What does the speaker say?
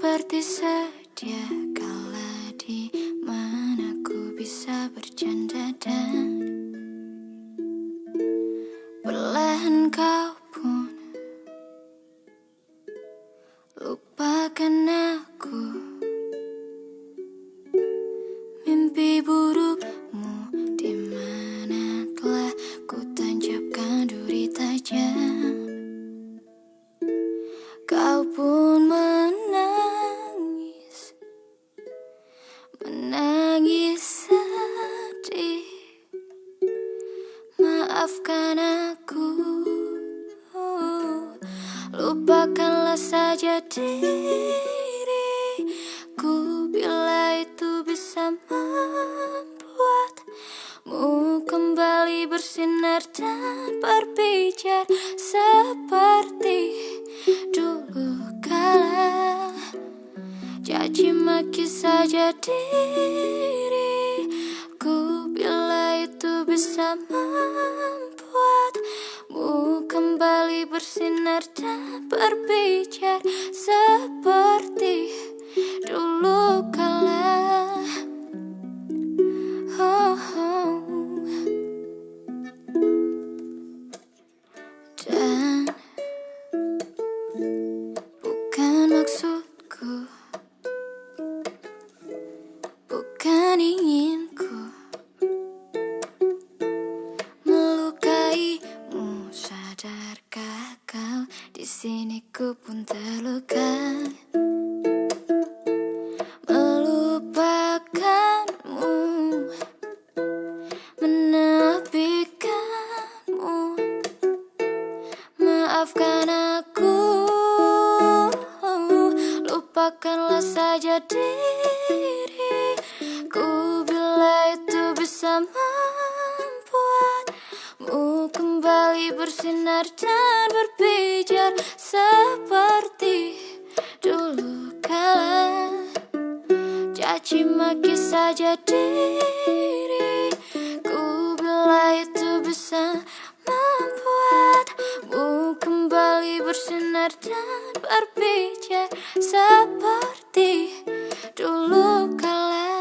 seperti sedia kala di mana ku bisa bercanda dan perlahan kau pun lupakan aku. Mimpi burukmu di mana telah ku tancapkan duri tajam. Kau pun menangis, menangis sedih. Maafkan aku, lupakanlah saja diriku bila itu bisa membuatmu kembali bersinar dan berbicara seperti dulu kala. Caci maki saja diriku bila itu bisa membuatmu kembali bersinar dan berbicara seperti dulu kala. Oh, oh. Dan bukan maksudku, bukan inginku melukaimu. Sadarkah kau di sini ku pun terluka, melupakanmu, menepikanmu. Maafkan aku, lupakanlah saja diriku bila itu bisa membuatmu kembali bersinar dan berbicara seperti dulu kala. Caci maki saja diriku bila itu bisa membuatmu kembali bersinar dan berbicara seperti dulu kala.